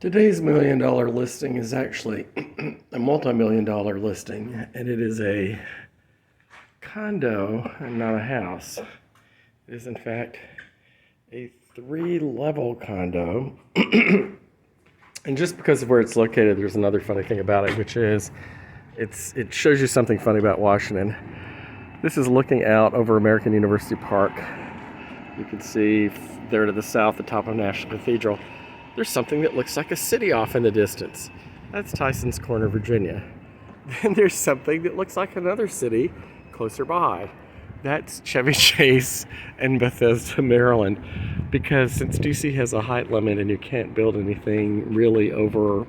Today's $1 million listing is actually a multi-million-dollar listing, and it is a condo and not a house. It is, in fact, a 3-level condo. And just because of where it's located, there's another funny thing about it, which is it shows you something funny about Washington. This is looking out over American University Park. You can see there to the south, the top of National Cathedral. There's something that looks like a city off in the distance. That's Tyson's Corner, Virginia. Then there's something that looks like another city closer by. That's Chevy Chase and Bethesda, Maryland. Because since DC has a height limit and you can't build anything really over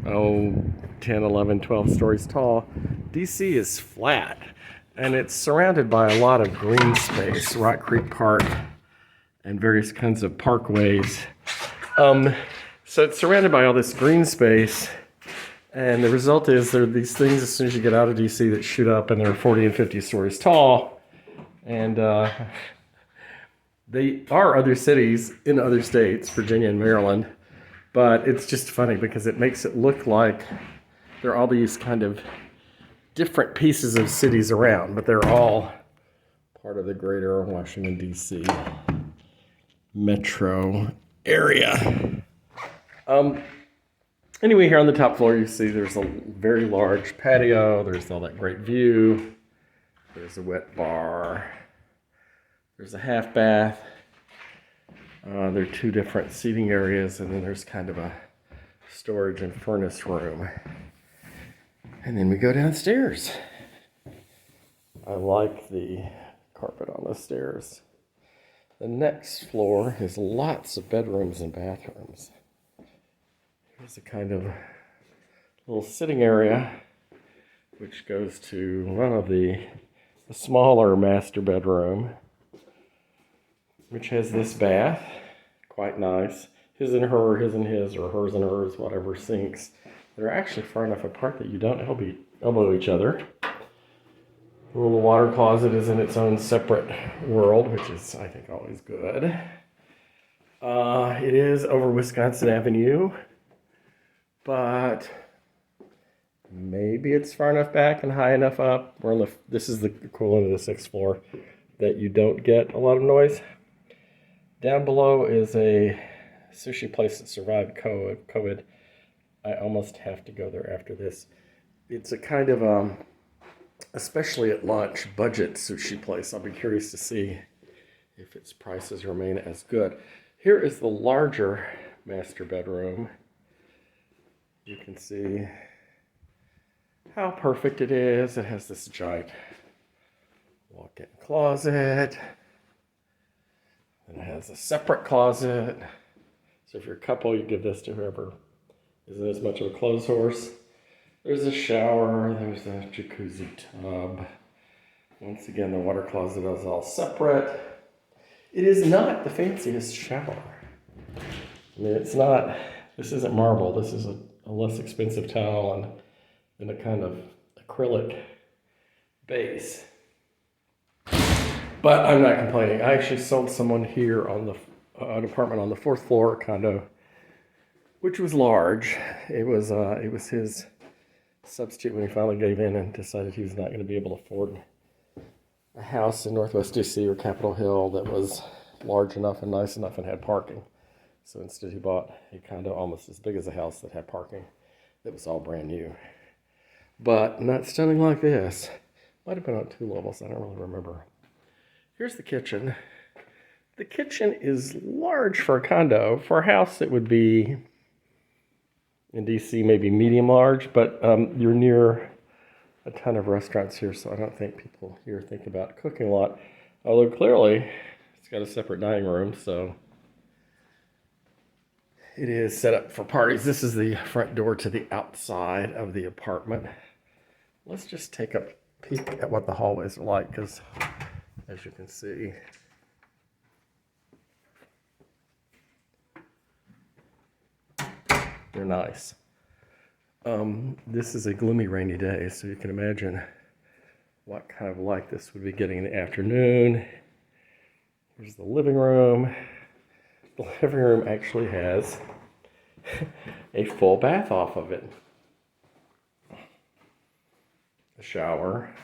10, 11, 12 stories tall, DC is flat. And it's surrounded by a lot of green space, Rock Creek Park and various kinds of parkways. So it's surrounded by all this green space, and the result is there are these things as soon as you get out of DC that shoot up, and they're 40 and 50 stories tall, and they are other cities in other states, Virginia and Maryland, but it's just funny because it makes it look like there are all these kind of different pieces of cities around, but they're all part of the greater Washington, D.C. metro area. Anyway, here on the top floor, you see there's a very large patio. There's all that great view. There's a wet bar. There's a half bath. There are 2 different seating areas, and then there's kind of a storage and furnace room. And then we go downstairs. I like the carpet on the stairs. The next floor has lots of bedrooms and bathrooms. Here's a kind of little sitting area, which goes to one of the smaller master bedroom, which has this bath, quite nice. His and her, his and his, or hers and hers, whatever sinks. They're actually far enough apart that you don't elbow each other. The little water closet is in its own separate world, which is, I think, always good. It is over Wisconsin Avenue, but maybe it's far enough back and high enough up. This is the equivalent of the 6th floor that you don't get a lot of noise. Down below is a sushi place that survived COVID. I almost have to go there after this. It's a kind of especially at lunch, budget sushi place. I'll be curious to see if its prices remain as good. Here is the larger master bedroom. You can see how perfect it is. It has this giant walk-in closet. And it has a separate closet. So if you're a couple, you give this to whoever isn't as much of a clothes horse. There's a shower, there's a jacuzzi tub. Once again, the water closet is all separate. It is not the fanciest shower. I mean, it's not, this isn't marble. This is a less expensive towel and a kind of acrylic base. But I'm not complaining. I actually sold someone here on an apartment on the 4th floor condo, which was large. It was his substitute when he finally gave in and decided he was not going to be able to afford a house in Northwest DC or Capitol Hill that was large enough and nice enough and had parking. So instead he bought a condo almost as big as a house that had parking that was all brand new. But not stunning like this. Might have been on 2 levels, I don't really remember. Here's the kitchen. The kitchen is large for a condo. For a house it would be in DC, maybe medium large, but you're near a ton of restaurants here, so I don't think people here think about cooking a lot. Although clearly, it's got a separate dining room, so it is set up for parties. This is the front door to the outside of the apartment. Let's just take a peek at what the hallways are like, because as you can see, they're nice. This is a gloomy, rainy day, so you can imagine what kind of light this would be getting in the afternoon. Here's the living room. The living room actually has a full bath off of it. A shower.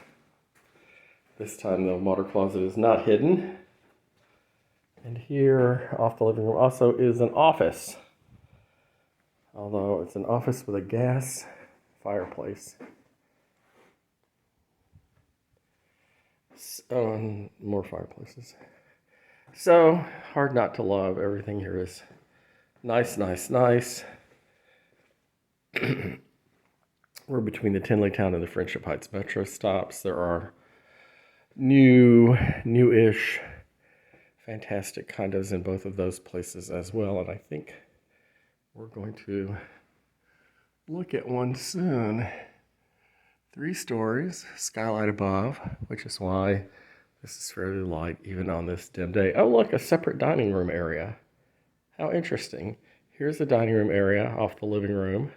This time the water closet is not hidden. And here off the living room also is an office. Although it's an office with a gas fireplace. So, and more fireplaces. So, hard not to love. Everything here is nice, nice, nice. We're between the Tinleytown and the Friendship Heights metro stops. There are newish, fantastic condos in both of those places as well. And I think we're going to look at one soon. 3 stories, skylight above, which is why this is fairly light even on this dim day. Oh, look, a separate dining room area. How interesting. Here's the dining room area off the living room.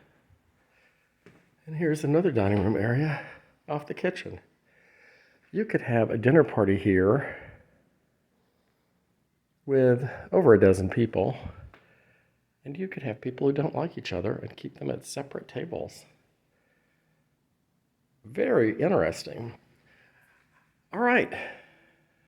And here's another dining room area off the kitchen. You could have a dinner party here with over a dozen people. And you could have people who don't like each other and keep them at separate tables. Very interesting. All right.